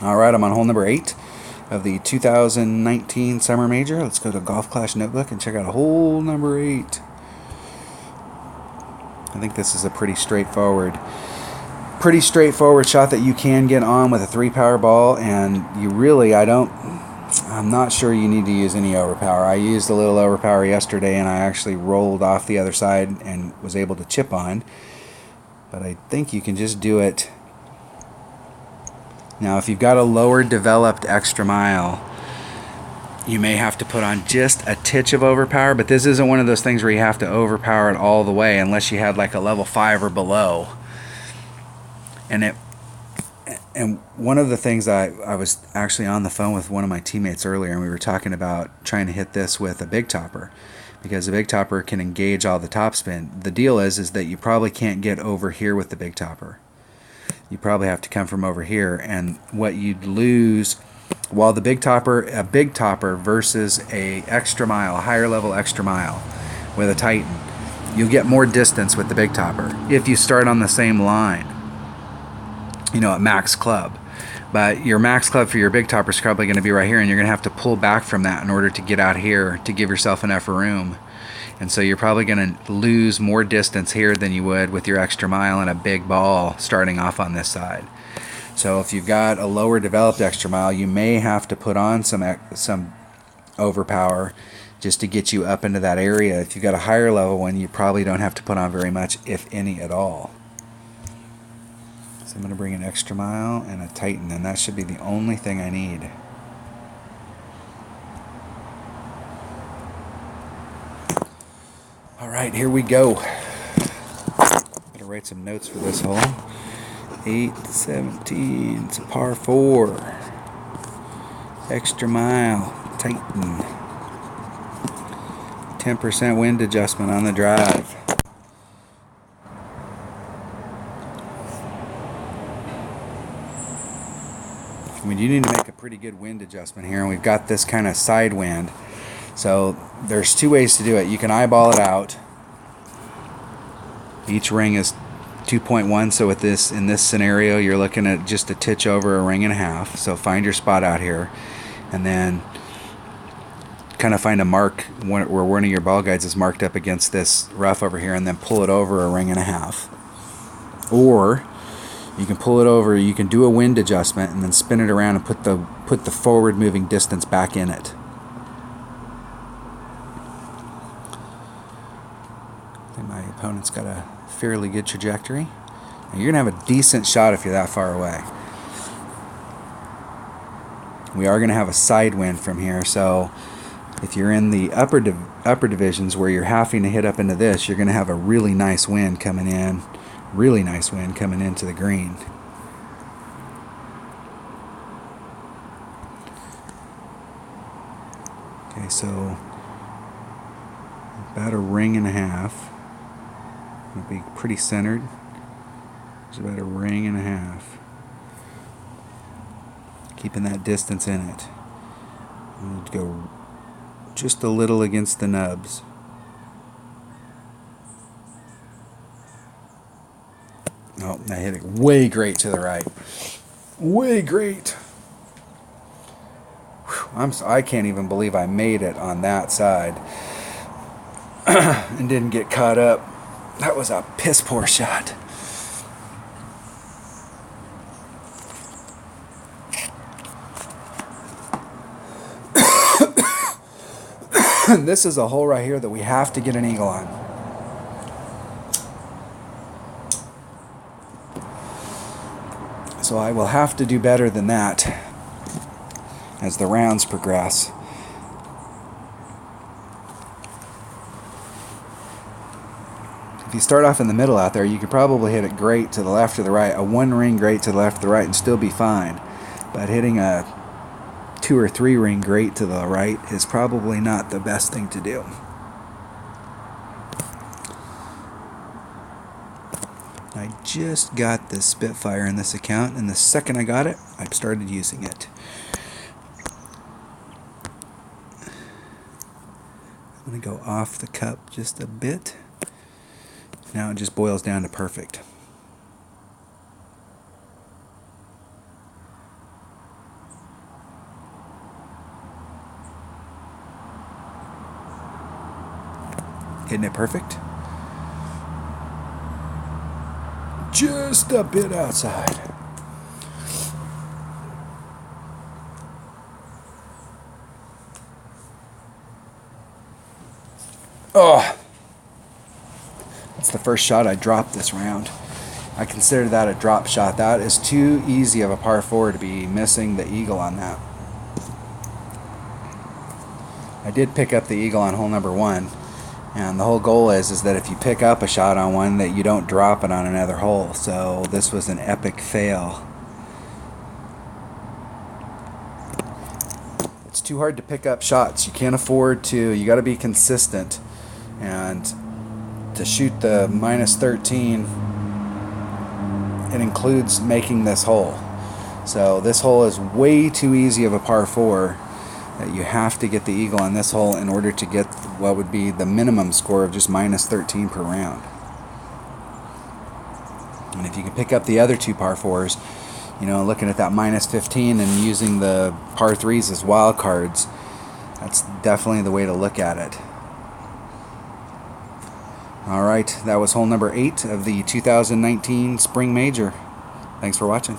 All right, I'm on hole number 8 of the 2019 Summer Major. Let's go to Golf Clash Notebook and check out hole number 8. I think this is a pretty straightforward shot that you can get on with a 3-power ball, and I'm not sure you need to use any overpower. I used a little overpower yesterday, and I actually rolled off the other side and was able to chip on, but I think you can just do it. Now, if you've got a lower developed extra mile, you may have to put on just a titch of overpower, but this isn't one of those things where you have to overpower it all the way unless you had like a level 5 or below. And one of the things I was actually on the phone with one of my teammates earlier, and we were talking about trying to hit this with a big topper, because a big topper can engage all the topspin. The deal is that you probably can't get over here with the big topper. You probably have to come from over here, and what you'd lose while a big topper versus a extra mile, a higher level extra mile with a Titan, you'll get more distance with the big topper if you start on the same line, at max club. But your max club for your big topper is probably going to be right here, and you're going to have to pull back from that in order to get out here to give yourself enough room. And so you're probably going to lose more distance here than you would with your extra mile and a big ball starting off on this side. So if you've got a lower developed extra mile, you may have to put on some overpower just to get you up into that area. If you've got a higher level one, you probably don't have to put on very much, if any at all. So I'm going to bring an extra mile and a Titan, and that should be the only thing I need. All right, here we go. Gotta write some notes for this hole. 8-17, it's a par 4. Extra mile, Titan. 10% wind adjustment on the drive. We do need to make a pretty good wind adjustment here, and we've got this kind of side wind. So there's 2 ways to do it. You can eyeball it out. Each ring is 2.1, so in this scenario, you're looking at just a titch over a ring and a half. So find your spot out here, and then kind of find a mark where one of your ball guides is marked up against this rough over here, and then pull it over a ring and a half. Or you can pull it over, you can do a wind adjustment and then spin it around and put the forward moving distance back in it. I think my opponent's got a fairly good trajectory. Now you're going to have a decent shot if you're that far away. We are going to have a side wind from here, so if you're in the upper divisions where you're having to hit up into this, you're going to have a really nice wind coming in. Really nice wind coming into the green. Okay, so about a ring and a half. It'll be pretty centered. It's about a ring and a half. Keeping that distance in it. We'll go just a little against the nubs. Oh, I hit it way great to the right. Way great. Whew, I can't even believe I made it on that side and didn't get caught up. That was a piss poor shot. This is a hole right here that we have to get an eagle on. So I will have to do better than that as the rounds progress. If you start off in the middle out there, you could probably hit it great to the left or the right, a 1 ring great to the left or the right, and still be fine. But hitting a 2 or 3 ring great to the right is probably not the best thing to do. I just got this Spitfire in this account, and the second I got it, I started using it. I'm going to go off the cup just a bit. Now it just boils down to perfect. Isn't it perfect? Just a bit outside. Oh, that's the first shot I dropped this round. I consider that a drop shot. That is too easy of a par 4 to be missing the eagle on that. I did pick up the eagle on hole number 1, and the whole goal is that if you pick up a shot on one, that you don't drop it on another hole. So this was an epic fail. It's too hard to pick up shots. You can't afford to. You got to be consistent, and to shoot the -13, it includes making this hole. So this hole is way too easy of a par 4 that you have to get the eagle on this hole in order to get what would be the minimum score of just -13 per round. And if you can pick up the other 2 par 4s, you know, looking at that -15 and using the par 3s as wild cards, that's definitely the way to look at it. All right, that was hole number 8 of the 2019 Spring Major. Thanks for watching.